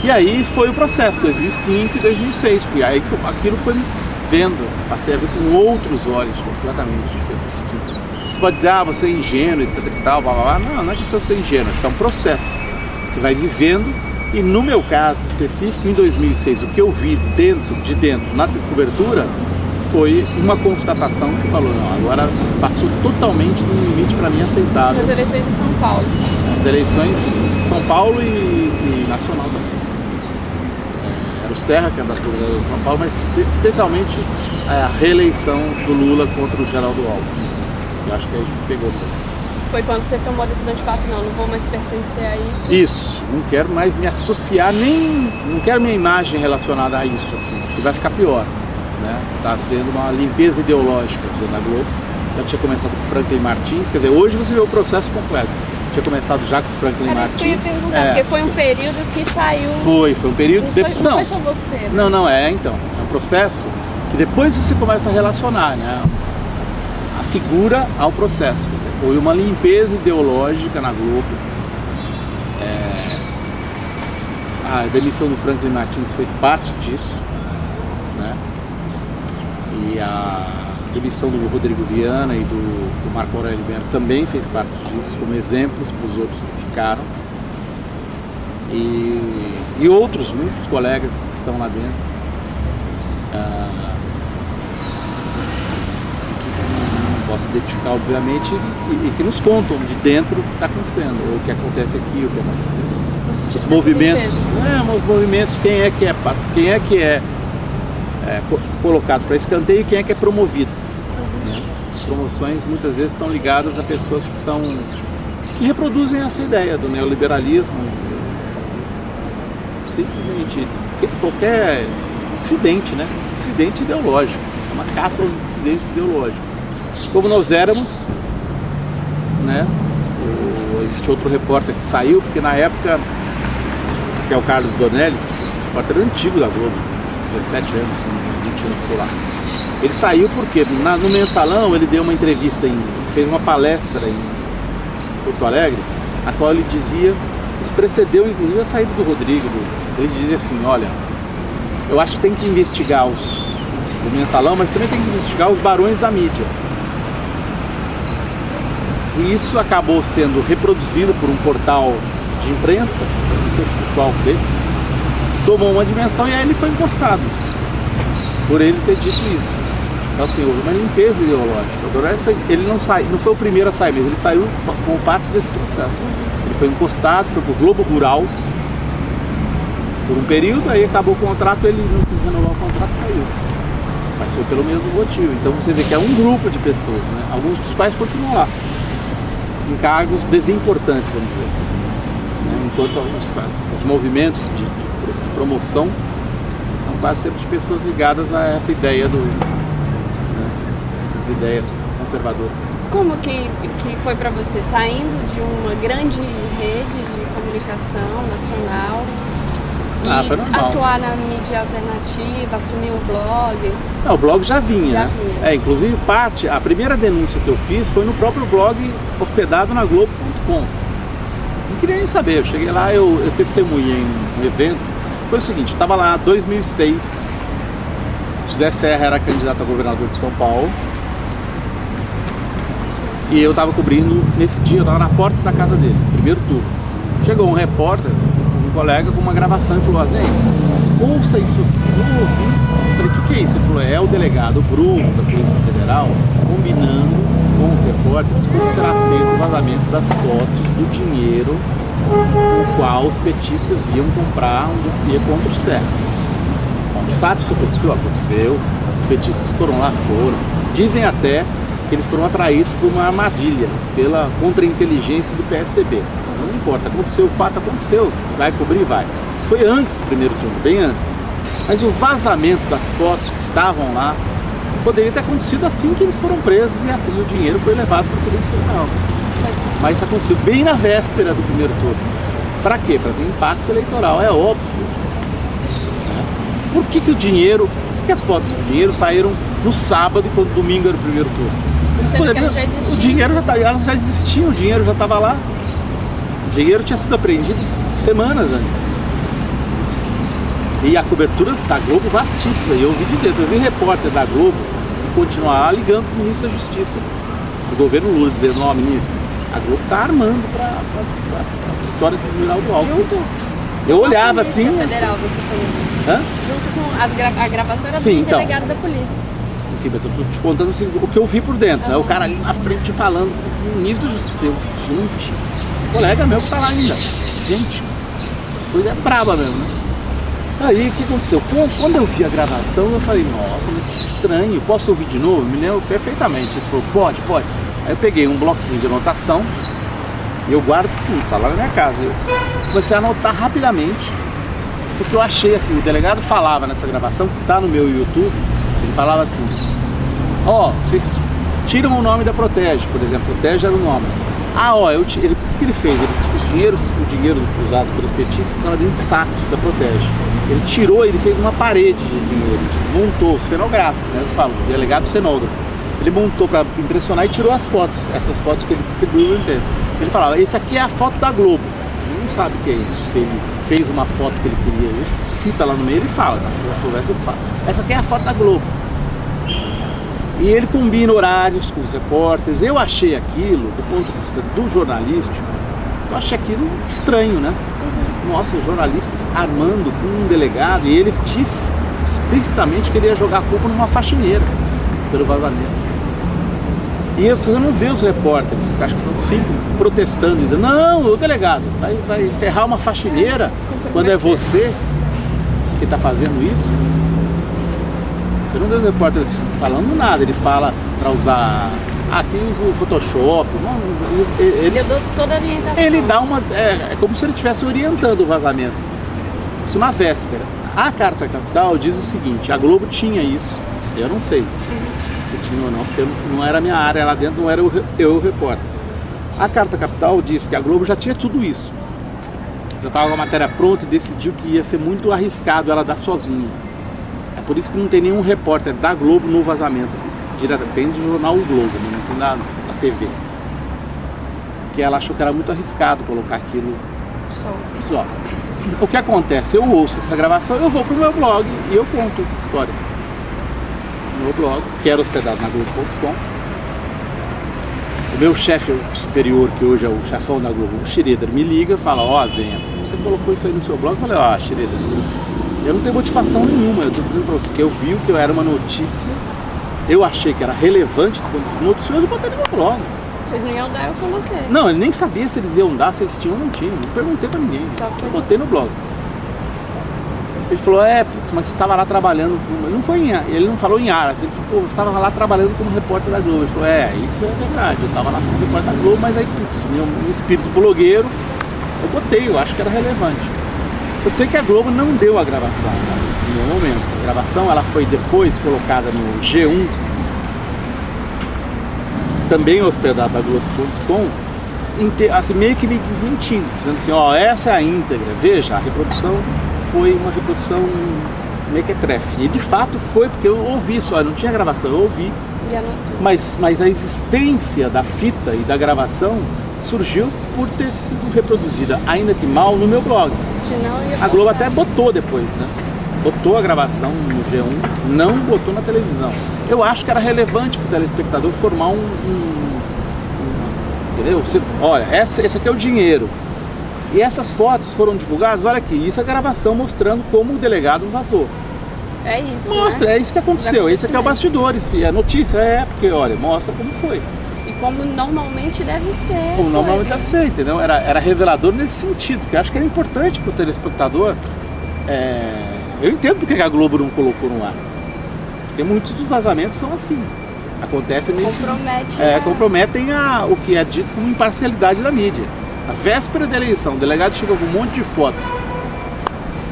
E aí foi o processo, 2005 e 2006. Aí aquilo foi me vendo, passei a ver com outros olhos completamente distintos. Você pode dizer, você é ingênuo, etc e tal, blá blá blá. Não é que eu sou ingênuo, acho que é um processo. Você vai vivendo, e no meu caso específico, em 2006, o que eu vi de dentro na cobertura, foi uma constatação que falou, não, agora passou totalmente do limite para mim aceitável. As eleições em São Paulo. As eleições em São Paulo e nacional também. Era o Serra que andava por São Paulo, mas especialmente a reeleição do Lula contra o Geraldo Alckmin. Eu acho que a gente pegou também. Foi quando você tomou a decisão de fato, não vou mais pertencer a isso? Isso, não quero mais me associar, não quero minha imagem relacionada a isso, que vai ficar pior. Está sendo uma limpeza ideológica da Globo. Já tinha começado com o Franklin Martins, quer dizer, hoje você vê o processo completo. Tinha começado já com o Franklin Martins. Isso que eu ia perguntar, porque foi um período que saiu... Foi um período... Não foi só você, né? Não, então. É um processo que depois você começa a relacionar, né? A figura ao processo. Foi uma limpeza ideológica na Globo. A demissão do Franklin Martins fez parte disso, né? E a demissão do Rodrigo Viana e do Marco Aurélio Melo também fez parte disso, como exemplos para os outros que ficaram. E outros, muitos colegas que estão lá dentro. Não posso identificar, obviamente, e que nos contam de dentro o que está acontecendo, ou o que acontece aqui, o que acontece. Os movimentos, os movimentos, quem é que é colocado para escanteio e quem é que é promovido. promoções muitas vezes estão ligadas a pessoas que reproduzem essa ideia do neoliberalismo, simplesmente qualquer dissidente, né? Dissidente ideológico, é uma caça aos dissidentes ideológicos. Como nós éramos, né? Existe outro repórter que saiu, porque na época, que é o Carlos Dornelles, repórter antigo da Globo, 17 anos, 20 anos ficou lá. Ele saiu porque no Mensalão ele deu uma entrevista, fez uma palestra em Porto Alegre, a qual ele dizia, isso precedeu inclusive a saída do Rodrigo, ele dizia assim, olha, eu acho que tem que investigar o Mensalão, mas também tem que investigar os barões da mídia. E isso acabou sendo reproduzido por um portal de imprensa, não sei qual deles, tomou uma dimensão e aí ele foi encostado, por ele ter dito isso. Então assim, houve uma limpeza ideológica. Ele não foi o primeiro a sair mesmo, ele saiu como parte desse processo. Ele foi encostado, foi para o Globo Rural por um período, aí acabou o contrato, ele não quis renovar o contrato e saiu. Mas foi pelo mesmo motivo. Então você vê que é um grupo de pessoas, né? Alguns dos quais continuam lá, em cargos desimportantes, vamos dizer assim, né? Enquanto os movimentos de promoção são quase sempre de pessoas ligadas a essa ideia essas ideias conservadoras. Como que foi para você, saindo de uma grande rede de comunicação nacional e atuar na mídia alternativa, assumir um blog? Não, o blog já vinha, né? Inclusive a primeira denúncia que eu fiz foi no próprio blog hospedado na Globo.com. Não queria nem saber, eu cheguei lá, eu testemunhei em um evento. Foi o seguinte, eu estava lá em 2006, José Serra era candidato a governador de São Paulo, e eu estava cobrindo, nesse dia, eu estava na porta da casa dele, primeiro turno. Chegou um repórter, um colega, com uma gravação e falou, Azen, ouça isso, eu ouvi. Eu falei, o que é isso? Ele falou, é o delegado Bruno da Polícia Federal combinando com os repórteres como será feito o vazamento das fotos do dinheiro o qual os petistas iam comprar um dossiê contra o Serra. Bom, de fato isso aconteceu, os petistas foram lá, dizem até que eles foram atraídos por uma armadilha pela contra-inteligência do PSDB. Não importa, aconteceu, o fato aconteceu, vai cobrir, vai. Isso foi antes do primeiro turno, bem antes. Mas o vazamento das fotos que estavam lá poderia ter acontecido assim que eles foram presos e o dinheiro foi levado para a Polícia Federal. Mas isso aconteceu bem na véspera do primeiro turno. Para quê? Para ter impacto eleitoral, é óbvio. Por que o dinheiro, por que as fotos do dinheiro saíram no sábado, quando domingo era o primeiro turno? O dinheiro elas já existiam, o dinheiro já estava lá. O dinheiro tinha sido apreendido semanas antes. E a cobertura da Globo vastíssima. E eu ouvi dizer, eu vi repórter da Globo continuar ligando para o ministro da Justiça do governo Lula, dizendo, ó, ministro, a Globo está armando para a vitória do Geraldo Alckmin. Eu olhava assim. Federal, você falou. Junto com a gravação era do delegado da polícia. Sim, mas eu estou te contando assim, o que eu vi por dentro, né? O cara ali na frente falando com o ministro da Justiça. Gente, colega meu que está lá ainda. Gente, coisa é braba mesmo, né? Aí o que aconteceu? Quando eu vi a gravação, eu falei, nossa, mas que estranho, posso ouvir de novo? Me lembro perfeitamente. Ele falou, pode. Aí eu peguei um bloquinho de anotação e eu guardo tudo, tá lá na minha casa. Eu comecei a anotar rapidamente, porque eu achei assim, o delegado falava nessa gravação, que tá no meu YouTube, ele falava assim, vocês tiram o nome da Protege, por exemplo, Protege era o nome. O que ele fez? O dinheiro usado pelos petistas estava dentro de sacos da Protege. Ele tirou, ele fez uma parede de dinheiro, montou, cenográfico, né? Eu falo, delegado cenógrafo. Ele montou para impressionar e tirou as fotos, essas fotos que ele distribuiu na imprensa. Ele falava, esse aqui é a foto da Globo. Ele não sabe o que é isso, se ele fez uma foto que ele queria, ele cita lá no meio, ele fala, na conversa ele fala, essa aqui é a foto da Globo. E ele combina horários com os repórteres. Eu achei aquilo, do ponto de vista do jornalístico, eu achei aquilo estranho, né? Nossa, os jornalistas armando com um delegado, e ele disse explicitamente que ele ia jogar a culpa numa faxineira pelo vazamento. E você não vê os repórteres, acho que são 5, protestando, dizendo, não, o delegado vai ferrar uma faxineira quando é você que está fazendo isso. Você não vê os repórteres falando nada, ele fala para usar aqui usa o Photoshop. Eu dou toda a orientação. Ele dá uma... É como se ele estivesse orientando o vazamento. Isso na véspera. A Carta Capital diz o seguinte, a Globo tinha isso, eu não sei se tinha ou não, porque não era a minha área lá dentro, não era eu o repórter. A Carta Capital disse que a Globo já tinha tudo isso. Já estava com a matéria pronta e decidiu que ia ser muito arriscado ela dar sozinha. É por isso que não tem nenhum repórter da Globo no vazamento. Depende do jornal O Globo, não tem nada na TV. Porque ela achou que era muito arriscado colocar aquilo só. O que acontece? Eu ouço essa gravação, eu vou pro meu blog e eu conto essa história. No meu blog, que era hospedado na Globo.com. O meu chefe superior, que hoje é o chefão da Globo, o Schroeder, me liga e fala, ó, Zenha, você colocou isso aí no seu blog? Eu falei, ó, Schroeder, eu não tenho motivação nenhuma, eu tô dizendo pra você que eu vi que eu era uma notícia, eu achei que era relevante do ponto de vista noticioso e botei no meu blog. Vocês não iam dar, eu coloquei. Não, ele nem sabia se eles iam dar, se eles tinham ou não tinham. Não perguntei pra ninguém. Eu botei no blog. Ele falou, mas você estava lá trabalhando. Ele não falou em Aras. Ele falou, pô, você estava lá trabalhando como repórter da Globo. Ele falou, isso é verdade. Eu estava lá como repórter da Globo, mas aí, putz, meu espírito blogueiro, eu botei, eu acho que era relevante. Eu sei que a Globo não deu a gravação, né, no meu momento. A gravação ela foi depois colocada no G1. Também hospedado da Globo.com, assim, meio que me desmentindo, dizendo assim, ó, essa é a íntegra, veja, a reprodução foi uma reprodução mequetrefe. E de fato foi, porque eu ouvi só, não tinha gravação, eu ouvi. Mas a existência da fita e da gravação surgiu por ter sido reproduzida, ainda que mal, no meu blog. A Globo até botou depois, né? Botou a gravação no G1, não botou na televisão. Eu acho que era relevante para o telespectador formar entendeu? Olha, esse aqui é o dinheiro. E essas fotos foram divulgadas, olha aqui, isso é gravação mostrando como o delegado vazou. É isso, mostra, né? É isso que aconteceu, esse aqui é o bastidor, é notícia, porque olha, mostra como foi. E como normalmente deve ser. Como normalmente deve ser, entendeu? Era revelador nesse sentido, que eu acho que era importante para o telespectador. Eu entendo porque a Globo não colocou no ar. Porque muitos dos vazamentos são assim. Acontecem nesse... comprometem o que é dito como imparcialidade da mídia. Na véspera da eleição, o delegado chegou com um monte de foto.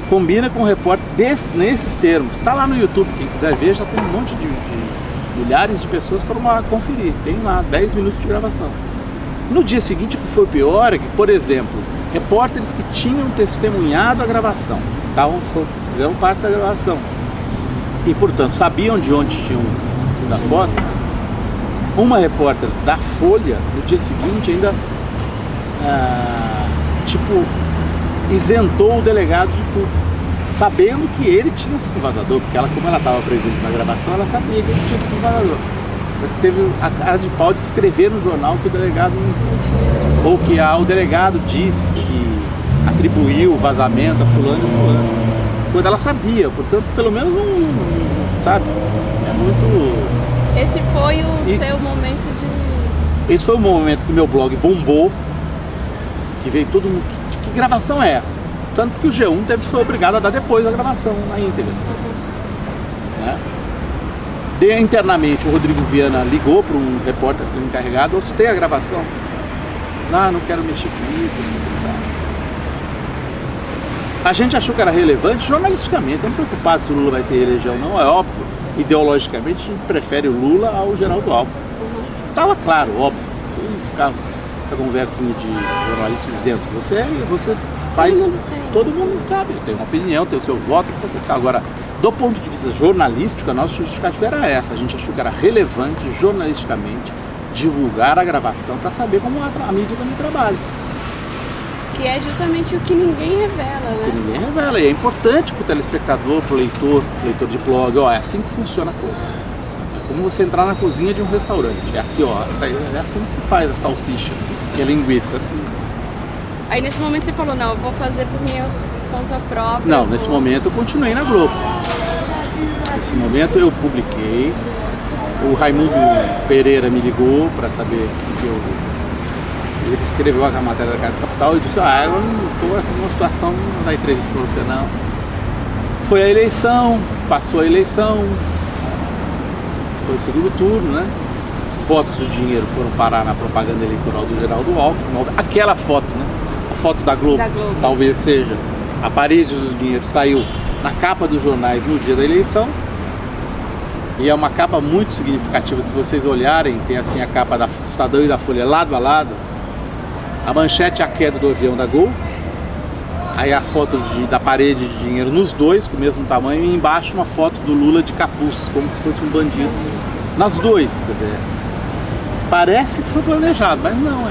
Combina com o repórter nesses termos. Está lá no YouTube, quem quiser ver, já tem um monte de milhares de pessoas foram lá conferir. Tem lá 10 minutos de gravação. No dia seguinte, o que foi pior é que, por exemplo, repórteres que tinham testemunhado a gravação, fizeram parte da gravação e, portanto, sabiam de onde tinham sido a foto. Uma repórter da Folha, no dia seguinte, ainda isentou o delegado de culpa, sabendo que ele tinha sido vazador, porque como ela estava presente na gravação, ela sabia que ele tinha sido vazador. Teve a cara de pau de escrever no jornal que o delegado ou que o delegado disse que atribuiu o vazamento a fulano e fulano, quando ela sabia, portanto, pelo menos sabe, é muito... Esse foi o seu momento de... Esse foi o momento que meu blog bombou, que veio todo mundo, que gravação é essa? Tanto que o G1 foi obrigado a dar depois a gravação na íntegra. Né? Internamente, o Rodrigo Viana ligou para um repórter encarregado, eu citei a gravação. Não quero mexer com isso, etc. A gente achou que era relevante jornalisticamente, não preocupado se o Lula vai se reeleger ou não, é óbvio. Ideologicamente, a gente prefere o Lula ao Geraldo Alckmin. Estava claro, óbvio. Se ficar essa conversinha de jornalista isento, você faz... Todo mundo sabe, tem uma opinião, tem o seu voto, etc. Agora, do ponto de vista jornalístico, a nossa justificativa era essa. A gente achou que era relevante jornalisticamente divulgar a gravação para saber como a mídia também trabalha. Que é justamente o que ninguém revela, né? Que ninguém revela, e é importante para o telespectador, para o leitor de blog, é assim que funciona a coisa. É como você entrar na cozinha de um restaurante. É aqui, é assim que se faz a salsicha e a linguiça, assim. Aí nesse momento você falou, não, eu vou fazer por minha conta própria. Não, nesse momento eu continuei na Globo. Nesse momento eu publiquei, o Raimundo Pereira me ligou para saber o que eu... Ele escreveu a matéria da Carta Capital e disse, eu não estou aqui numa situação, não dá entrevista para você não. Foi a eleição, passou a eleição, foi o segundo turno, né? fotos do dinheiro foram parar na propaganda eleitoral do Geraldo Alckmin. Aquela foto, né? A foto da Globo, talvez seja. A parede do dinheiro saiu na capa dos jornais no dia da eleição. E é uma capa muito significativa. Se vocês olharem, tem assim a capa do Estadão e da Folha lado a lado. A manchete é a queda do avião da Gol. Aí a foto da parede de dinheiro nos dois, com o mesmo tamanho. E embaixo uma foto do Lula de capuz, como se fosse um bandido. Nas duas, quer dizer, parece que foi planejado, mas não,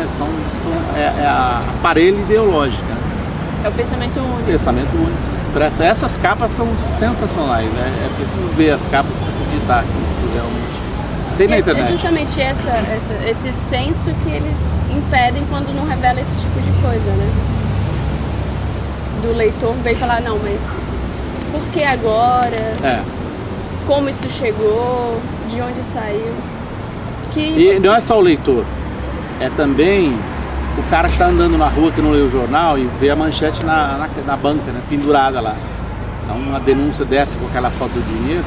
é a aparelho ideológica. É o pensamento único. Pensamento único expresso. Essas capas são sensacionais, né? É preciso ver as capas para acreditar que isso realmente tem na internet. É justamente esse senso que eles impedem quando não revela esse tipo de coisa, né? Do leitor veio falar, não, mas por que agora? Como isso chegou? De onde saiu? E não é só o leitor, é também o cara que está andando na rua que não lê o jornal e vê a manchete na banca, né, pendurada lá. Então uma denúncia dessa com aquela foto do dinheiro.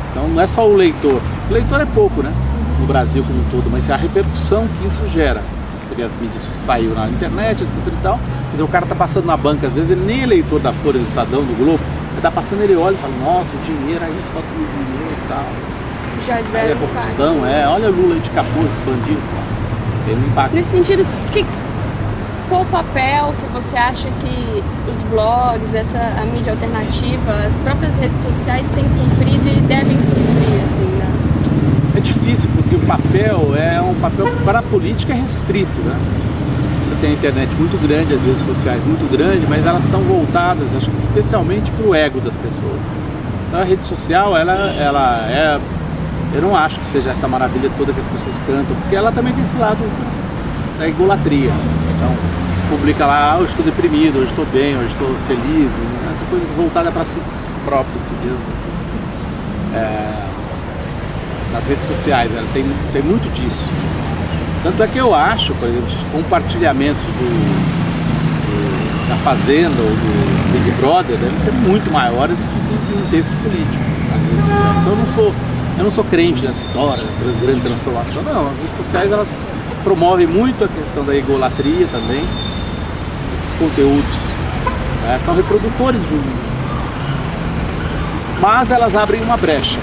Então não é só o leitor. O leitor é pouco, né? No Brasil como um todo, mas é a repercussão que isso gera. Porque as mídias saiu na internet, etc e tal. Mas o cara tá passando na banca, às vezes ele nem é leitor da Folha, do Estadão, do Globo. Ele tá passando, ele olha e fala, nossa, o dinheiro aí, foto do dinheiro e tal. Já aí a corrupção, olha o Lula aí de capuz, esse bandido. Ele não impacta. Nesse sentido, qual o papel que você acha que os blogs, a mídia alternativa, as próprias redes sociais têm cumprido e devem cumprir, assim, né? É difícil, porque o papel é um papel para a política restrito, né? Você tem a internet muito grande, as redes sociais muito grandes, mas elas estão voltadas, acho que especialmente para o ego das pessoas. Então a rede social, ela é... Eu não acho que seja essa maravilha toda que as pessoas cantam, porque ela também tem esse lado da egolatria. Então, se publica lá, hoje estou deprimido, hoje estou bem, hoje estou feliz, né? Essa coisa voltada para si próprio, si mesmo. Nas redes sociais, ela tem muito disso. Tanto é que eu acho, por exemplo, compartilhamentos da Fazenda ou do Big Brother devem ser muito maiores do que um texto político nas redes sociais. Então eu não sou crente nessa história, da grande transformação, não. As redes sociais, elas promovem muito a questão da egolatria também. Esses conteúdos, né, são reprodutores de um... Mas elas abrem uma brecha.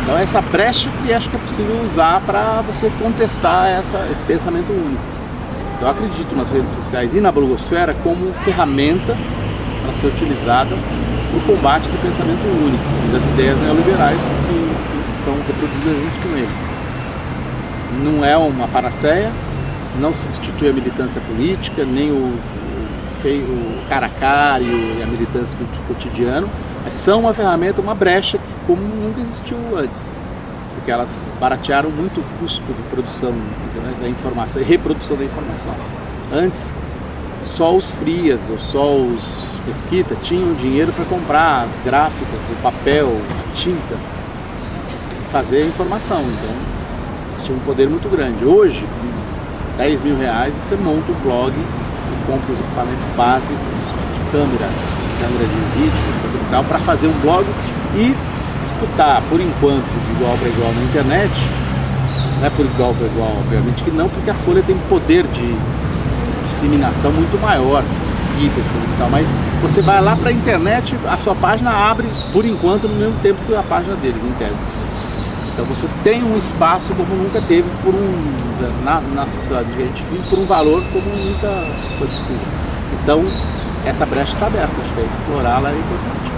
Então essa brecha que acho que é possível usar para você contestar esse pensamento único. Então eu acredito nas redes sociais e na blogosfera como ferramenta para ser utilizada no combate do pensamento único, das ideias neoliberais que são reproduzidas junto com ele. Não é uma panaceia, não substitui a militância política, nem o cara a cara e a militância do cotidiano, mas são uma ferramenta, uma brecha que como nunca existiu antes, porque elas baratearam muito o custo de produção, né, da informação e reprodução da informação. Antes, só os frias ou só os Mesquita tinham dinheiro para comprar as gráficas, o papel, a tinta, e fazer a informação. Então, eles tinham um poder muito grande. Hoje, com 10 mil reais, você monta um blog e compra os equipamentos básicos, câmera de vídeo, etc e tal, para fazer um blog e disputar, por enquanto, de igual para igual na internet. Não é por igual para igual, obviamente que não, porque a Folha tem um poder de disseminação muito maior, Twitter, etc e tal, mas você vai lá para a internet, a sua página abre, por enquanto, no mesmo tempo que a página deles, em tese. Então você tem um espaço como nunca teve na sociedade que a gente vive, por um valor como nunca foi possível. Então, essa brecha está aberta, acho que explorá-la é importante.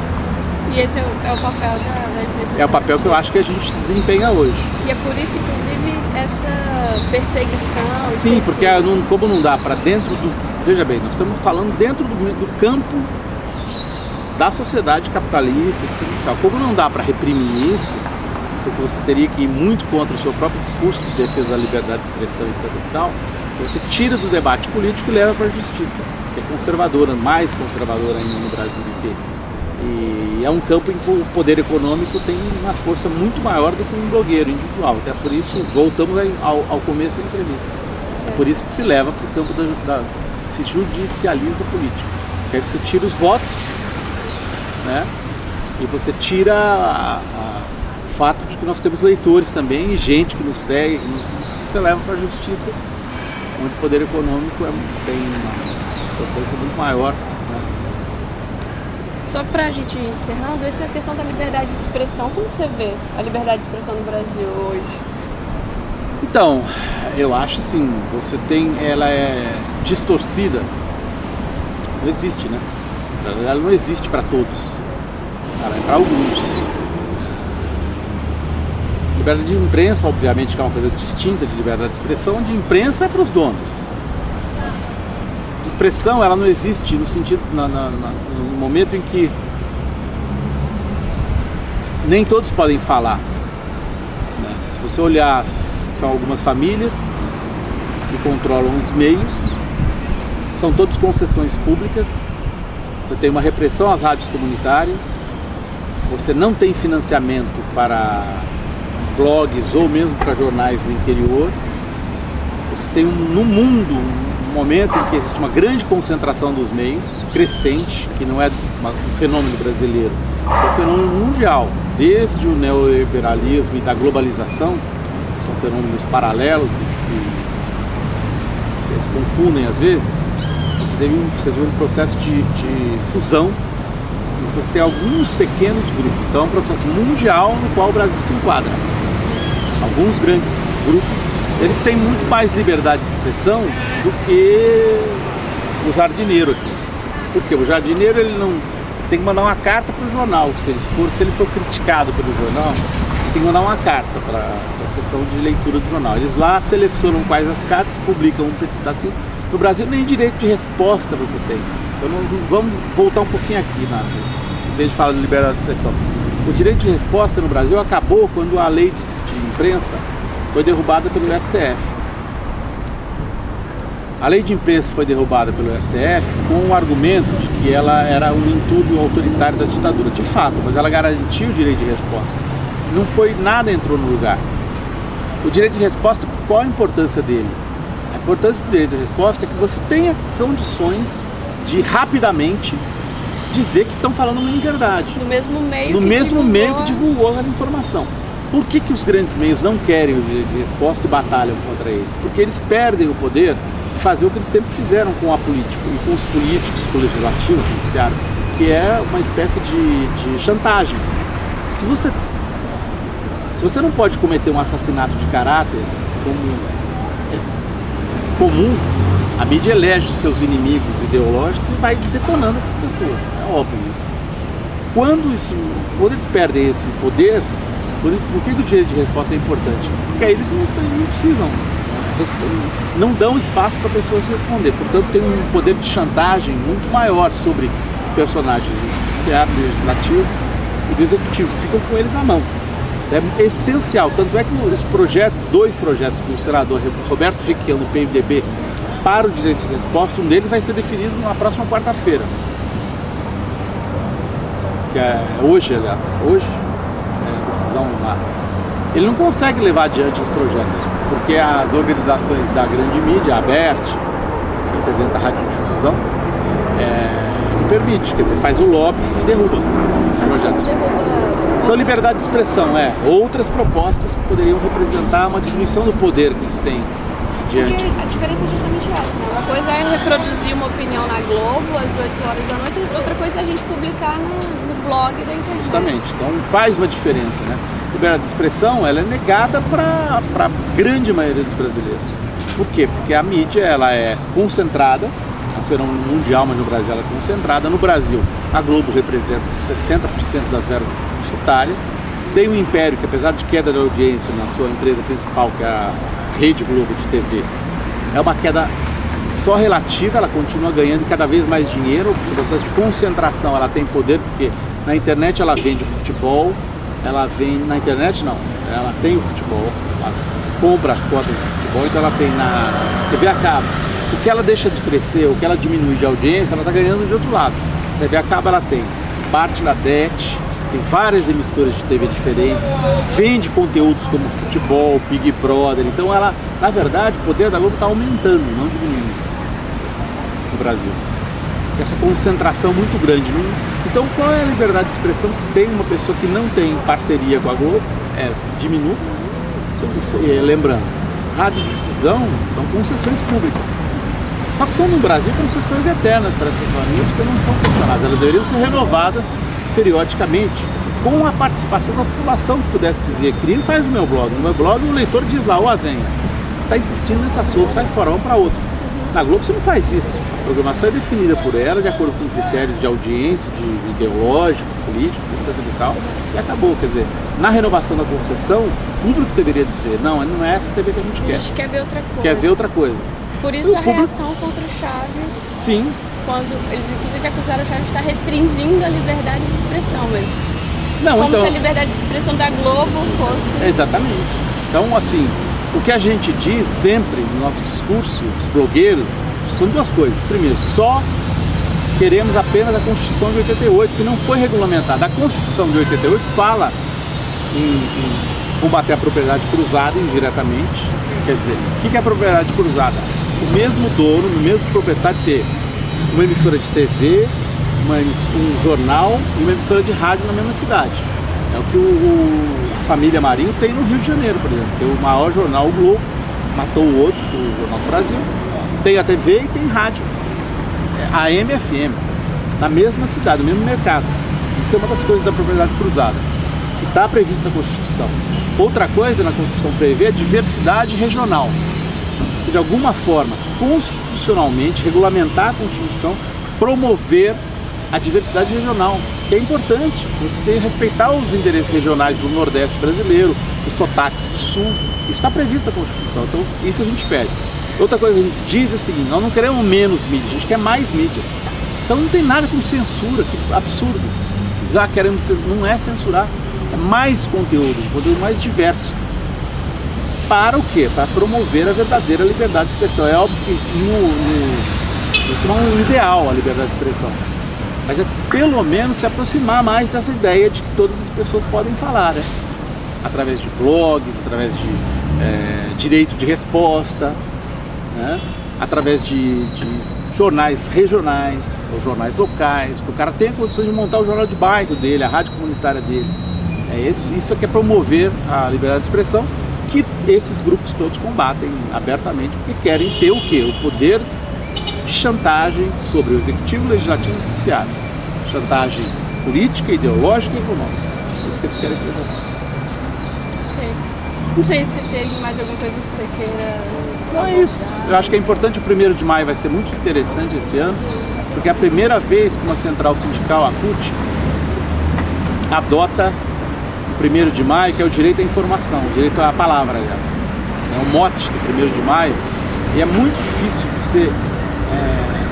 E esse é o papel da imprensa? É o papel que eu acho que a gente desempenha hoje. E é por isso, inclusive, essa perseguição? Sim, porque como não dá para dentro do... Veja bem, nós estamos falando dentro do campo da sociedade capitalista, etc. Como não dá para reprimir isso, porque você teria que ir muito contra o seu próprio discurso de defesa da liberdade de expressão, etc. e tal, você tira do debate político e leva para a justiça, que é conservadora, mais conservadora ainda no Brasil do que... E é um campo em que o poder econômico tem uma força muito maior do que um blogueiro individual. Até por isso, voltamos ao começo da entrevista. É por isso que se leva para o campo se judicializa a política. Porque aí você tira os votos, né? E você tira o fato de que nós temos leitores também, e gente que nos segue, que nos você leva para a justiça, onde o poder econômico tem uma importância muito maior, né? Só pra gente ir encerrando, essa questão da liberdade de expressão, como você vê a liberdade de expressão no Brasil hoje? Então, eu acho assim, ela é distorcida, não existe, né? Ela não existe para todos, ela é para alguns. Liberdade de imprensa, obviamente, que é uma coisa distinta de liberdade de expressão. De imprensa é para os donos. De expressão, ela não existe no sentido, no momento em que nem todos podem falar, né? Se você olhar, são algumas famílias que controlam os meios, são todos concessões públicas, você tem uma repressão às rádios comunitárias, você não tem financiamento para blogs ou mesmo para jornais do interior, você tem no mundo um momento em que existe uma grande concentração dos meios, crescente, que não é um fenômeno brasileiro, é um fenômeno mundial, desde o neoliberalismo e da globalização, são fenômenos paralelos e que se confundem às vezes. Você teve um processo de fusão, você tem alguns pequenos grupos, então é um processo mundial no qual o Brasil se enquadra. Alguns grandes grupos, eles têm muito mais liberdade de expressão do que o jardineiro aqui. Porque o jardineiro, ele não tem que mandar uma carta para o jornal, se ele for criticado pelo jornal, ele tem que mandar uma carta para a sessão de leitura do jornal. Eles lá selecionam quais as cartas, publicam um pedacinho. No Brasil nem direito de resposta você tem. Então vamos voltar um pouquinho aqui, em vez de falar de liberdade de expressão. O direito de resposta no Brasil acabou quando a lei de imprensa foi derrubada pelo STF. A lei de imprensa foi derrubada pelo STF com o argumento de que ela era um entulho autoritário da ditadura. De fato, mas ela garantia o direito de resposta. Não foi, nada entrou no lugar. O direito de resposta, qual a importância dele? A importância do direito de resposta é que você tenha condições de rapidamente dizer que estão falando uma inverdade. No mesmo meio que divulgou a informação. Por que os grandes meios não querem o direito de resposta e batalham contra eles? Porque eles perdem o poder de fazer o que eles sempre fizeram com a política e com os políticos, com o legislativo, com o judiciário, que é uma espécie de chantagem. Se você não pode cometer um assassinato de caráter, como é comum, a mídia elege os seus inimigos ideológicos e vai detonando essas pessoas. É óbvio isso. Quando eles perdem esse poder, por que o direito de resposta é importante? Porque aí eles não precisam, não dão espaço para pessoas responder. Portanto, tem um poder de chantagem muito maior sobre os personagens do judiciário, do legislativo e do executivo. Ficam com eles na mão. É essencial. Tanto é que os dois projetos do senador Roberto Requião, do PMDB, para o direito de resposta, um deles vai ser definido na próxima quarta-feira. Que é hoje, aliás. Hoje é a decisão lá. Ele não consegue levar adiante os projetos, porque as organizações da grande mídia, a ABERT, que representa a radiodifusão, não permite, quer dizer, faz o lobby e derruba os projetos. Então, liberdade de expressão outras propostas que poderiam representar uma diminuição do poder que eles têm diante. Porque a diferença é justamente essa, né? Uma coisa é reproduzir uma opinião na Globo às 8 horas da noite, outra coisa é a gente publicar no blog da internet. Justamente, então faz uma diferença, né? Liberdade de expressão, ela é negada para a grande maioria dos brasileiros. Por quê? Porque a mídia, ela é concentrada, é um fenômeno mundial, mas no Brasil ela é concentrada. No Brasil, a Globo representa 60% das verbas publicitárias. Tem um império que, apesar de queda de audiência na sua empresa principal, que é a Rede Globo de TV, é uma queda só relativa, ela continua ganhando cada vez mais dinheiro. O processo de concentração, ela tem poder, porque na internet ela vende futebol, na internet não, ela tem o futebol, compra as cotas de futebol, então ela tem na TV a cabo. O que ela deixa de crescer, o que ela diminui de audiência, ela está ganhando de outro lado. A TV a cabo ela tem parte da DET, tem várias emissoras de TV diferentes, vende conteúdos como futebol, Big Brother, então ela, na verdade, o poder da Globo está aumentando, não diminuindo no Brasil. Essa concentração muito grande. Então, qual é a liberdade de expressão que tem uma pessoa que não tem parceria com a Globo? É diminuta. Lembrando, radiodifusão são concessões públicas. Só que são no Brasil concessões eternas para essas famílias que não são questionadas. Elas deveriam ser renovadas periodicamente, com a participação da população que pudesse dizer, cria e faz o meu blog. No meu blog o leitor diz lá, ô Azenha, está insistindo nesse assunto, sai fora, vamos para outro. Na Globo você não faz isso. A programação é definida por ela, de acordo com critérios de audiência, de ideológicos, políticos, etc. e tal, e acabou. Quer dizer, na renovação da concessão, o público deveria dizer, não é essa TV que a gente quer. A gente quer ver outra coisa. Quer ver outra coisa. Por isso a reação contra o Chaves. Sim. Quando eles inclusive acusaram o Chaves de estar restringindo a liberdade de expressão, mas não, como então, se a liberdade de expressão da Globo fosse... Exatamente. Então, assim, o que a gente diz sempre no nosso discurso, os blogueiros, são duas coisas. Primeiro, só queremos apenas a Constituição de 88, que não foi regulamentada. A Constituição de 88 fala em combater a propriedade cruzada indiretamente. Quer dizer, o que é a propriedade cruzada? O mesmo dono, o mesmo proprietário ter uma emissora de TV, um jornal e uma emissora de rádio na mesma cidade. É o que a família Marinho tem no Rio de Janeiro, por exemplo. Tem o maior jornal, o Globo, matou o outro, o Jornal do Brasil. Tem a TV e tem rádio, AM e FM, na mesma cidade, no mesmo mercado. Isso é uma das coisas da propriedade cruzada, que está prevista na Constituição. Outra coisa na Constituição prevê a diversidade regional. Se de alguma forma, constitucionalmente, regulamentar a Constituição, promover a diversidade regional, que é importante. Você tem que respeitar os interesses regionais do Nordeste brasileiro, os sotaques do Sul. Isso está previsto na Constituição, então isso a gente pede. Outra coisa que a gente diz é o seguinte, nós não queremos menos mídia, a gente quer mais mídia. Então não tem nada com censura, que absurdo. Se dizer, queremos, não é censurar, é mais conteúdo, um conteúdo mais diverso. Para o quê? Para promover a verdadeira liberdade de expressão. É óbvio que isso não é um ideal, a liberdade de expressão. Mas é pelo menos se aproximar mais dessa ideia de que todas as pessoas podem falar, né? Através de blogs, através de direito de resposta, né? Através de jornais regionais ou jornais locais, que o cara tenha condições de montar o jornal de bairro dele, a rádio comunitária dele. Isso é que é promover a liberdade de expressão, que esses grupos todos combatem abertamente, porque querem ter o quê? O poder de chantagem sobre o executivo, legislativo e judiciário. Chantagem política, ideológica e econômica. É isso que eles querem fazer. Okay. Não sei se teve mais alguma coisa que você queira... Então é isso. Eu acho que é importante. O 1º de maio vai ser muito interessante esse ano, porque é a primeira vez que uma central sindical, a CUT, adota o 1º de maio, que é o direito à informação, o direito à palavra, aliás. É o mote do 1º de maio, e é muito difícil você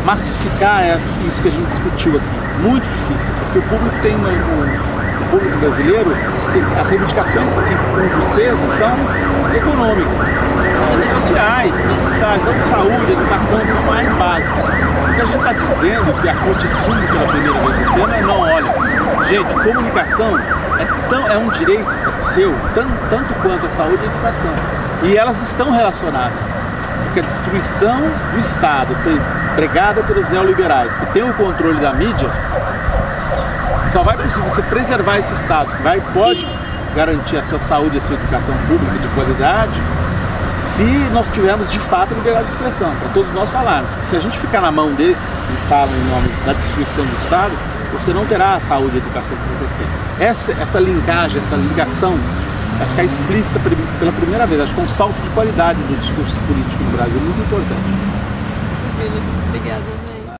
massificar isso que a gente discutiu aqui. Muito difícil, porque o público tem o público brasileiro, as reivindicações com justeza são econômicas, sociais, necessidades, então saúde, educação são mais básicos. O que a gente está dizendo, que a CUT assume pela primeira vez esse ano, é não, olha, gente, comunicação é um direito seu, tanto quanto a saúde e a educação. E elas estão relacionadas, porque a destruição do Estado, pregada pelos neoliberais, que tem o controle da mídia, só vai possível você preservar esse Estado, que pode garantir a sua saúde e a sua educação pública de qualidade, se nós tivermos de fato liberdade de expressão, para todos nós falarmos. Se a gente ficar na mão desses que falam em nome da destruição do Estado, você não terá a saúde e a educação que você quer. Essa linkagem, essa ligação vai ficar explícita pela primeira vez. Acho que é um salto de qualidade do discurso político no Brasil muito importante. Obrigada, né?